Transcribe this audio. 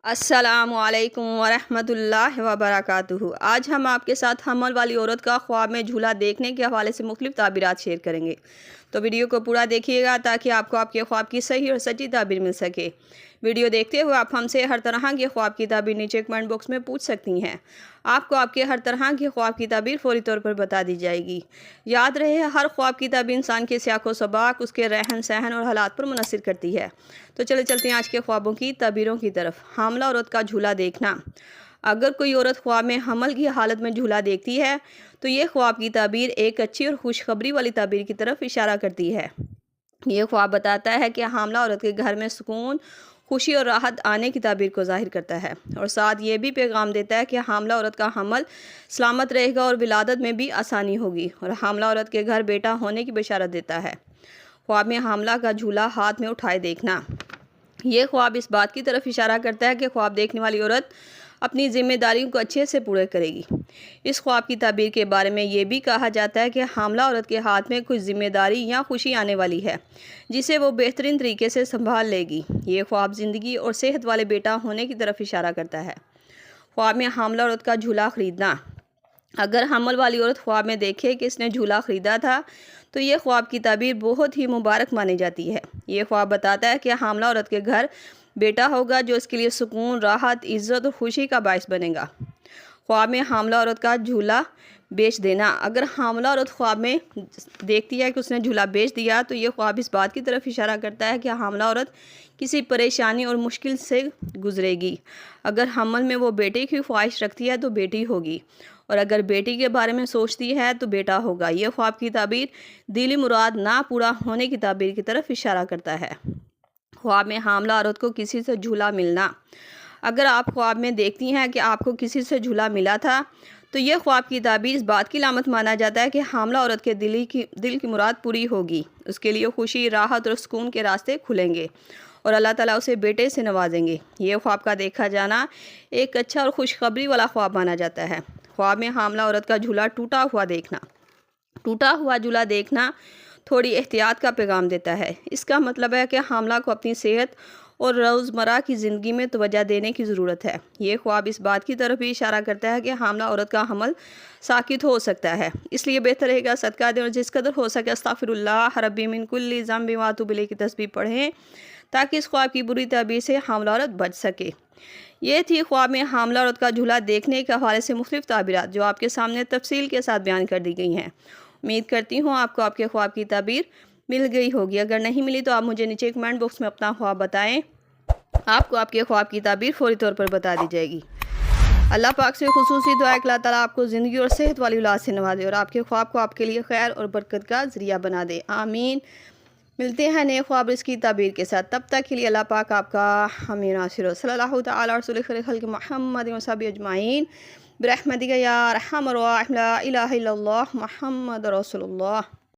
السلام علیکم ورحمۃ اللہ وبرکاتہ۔ آج ہم آپ کے ساتھ حمل والی عورت کا خواب میں جھولا دیکھنے کے حوالے سے مختلف تعبیرات شیئر کریں گے، تو ویڈیو کو پورا دیکھیے گا تاکہ آپ کو آپ کے خواب کی صحیح اور سچی تعبیر مل سکے۔ ویڈیو دیکھتے ہوئے آپ ہم سے ہر طرح کے خواب کی تعبیر نیچے کمنٹ باکس میں پوچھ سکتی ہیں۔ آپ کو آپ کے ہر طرح کے خواب کی تعبیر فوری طور پر بتا دی جائے گی۔ یاد رہے، ہر خواب کی تعبیر انسان کے سیاق و سباق، اس کے رہن سہن اور حالات پر منحصر کرتی ہے۔ تو چلتے ہیں آج کے خوابوں کی تعبیروں کی طرف۔ حاملہ عورت کا جھولا دیکھنا۔ اگر کوئی عورت خواب میں حمل کی حالت میں جھولا دیکھتی ہے تو یہ خواب کی تعبیر ایک اچھی اور خوشخبری والی تعبیر کی طرف اشارہ کرتی ہے۔ یہ خواب بتاتا ہے کہ حاملہ عورت کے گھر میں سکون، خوشی اور راحت آنے کی تعبیر کو ظاہر کرتا ہے، اور ساتھ یہ بھی پیغام دیتا ہے کہ حاملہ عورت کا حمل سلامت رہے گا اور ولادت میں بھی آسانی ہوگی، اور حاملہ عورت کے گھر بیٹا ہونے کی بشارت دیتا ہے۔ خواب میں حاملہ کا جھولا ہاتھ میں اٹھائے دیکھنا۔ یہ خواب اس بات کی طرف اشارہ کرتا ہے کہ خواب دیکھنے والی عورت اپنی ذمہ داریوں کو اچھے سے پورے کرے گی۔ اس خواب کی تعبیر کے بارے میں یہ بھی کہا جاتا ہے کہ حاملہ عورت کے ہاتھ میں کچھ ذمہ داری یا خوشی آنے والی ہے جسے وہ بہترین طریقے سے سنبھال لے گی۔ یہ خواب زندگی اور صحت والے بیٹا ہونے کی طرف اشارہ کرتا ہے۔ خواب میں حاملہ عورت کا جھولا خریدنا۔ اگر حمل والی عورت خواب میں دیکھے کہ اس نے جھولا خریدا تھا تو یہ خواب کی تعبیر بہت ہی مبارک مانی جاتی ہے۔ یہ خواب بتاتا ہے کہ حاملہ عورت کے گھر بیٹا ہوگا جو اس کے لیے سکون، راحت، عزت اور خوشی کا باعث بنے گا۔ خواب میں حاملہ عورت کا جھولا بیچ دینا۔ اگر حاملہ عورت خواب میں دیکھتی ہے کہ اس نے جھولا بیچ دیا تو یہ خواب اس بات کی طرف اشارہ کرتا ہے کہ حاملہ عورت کسی پریشانی اور مشکل سے گزرے گی۔ اگر حمل میں وہ بیٹے کی خواہش رکھتی ہے تو بیٹی ہوگی، اور اگر بیٹی کے بارے میں سوچتی ہے تو بیٹا ہوگا۔ یہ خواب کی تعبیر دلی مراد نہ پورا ہونے کی تعبیر کی طرف اشارہ کرتا ہے۔ خواب میں حاملہ عورت کو کسی سے جھولا ملنا۔ اگر آپ خواب میں دیکھتی ہیں کہ آپ کو کسی سے جھولا ملا تھا تو یہ خواب کی تعبیر اس بات کی علامت مانا جاتا ہے کہ حاملہ عورت کے دل کی مراد پوری ہوگی، اس کے لیے خوشی، راحت اور سکون کے راستے کھلیں گے، اور اللہ تعالیٰ اسے بیٹے سے نوازیں گے۔ یہ خواب کا دیکھا جانا ایک اچھا اور خوشخبری والا خواب مانا جاتا ہے۔ خواب میں حاملہ عورت کا جھولا ٹوٹا ہوا دیکھنا۔ ٹوٹا ہوا جھولا دیکھنا تھوڑی احتیاط کا پیغام دیتا ہے۔ اس کا مطلب ہے کہ حاملہ کو اپنی صحت اور روزمرہ کی زندگی میں توجہ دینے کی ضرورت ہے۔ یہ خواب اس بات کی طرف بھی اشارہ کرتا ہے کہ حاملہ عورت کا حمل ساکت ہو سکتا ہے، اس لیے بہتر رہے گا صدقہ دیں اور جس قدر ہو سکے استغفر اللہ ربی من کل ذنب واتوب الیہ کی تسبیح پڑھیں تاکہ اس خواب کی بری تعبیر سے حاملہ عورت بچ سکے۔ یہ تھی خواب میں حاملہ عورت کا جھولا دیکھنے کے حوالے سے مختلف تعبیرات جو آپ کے سامنے تفصیل کے ساتھ بیان کر دی گئی ہیں۔ امید کرتی ہوں آپ کو آپ کے خواب کی تعبیر مل گئی ہوگی۔ اگر نہیں ملی تو آپ مجھے نیچے کمنٹ باکس میں اپنا خواب بتائیں، آپ کو آپ کے خواب کی تعبیر فوری طور پر بتا دی جائے گی۔ اللہ پاک سے خصوصی دعا ہے کہ اللہ تعالیٰ آپ کو زندگی اور صحت والی اولاد سے نوازے اور آپ کے خواب کو آپ کے لیے خیر اور برکت کا ذریعہ بنا دے، آمین۔ ملتے ہیں نئے خواب رزق کی تعبیر کے ساتھ، تب تک کے لیے اللہ پاک آپ کا حامی ناصر صلی اللہ تعالیٰ رسول خیر خلق محمد وصحبہ اجمعین برحمتک یا ارحم الراحمین، لا الہ الا اللہ محمد رسول اللہ۔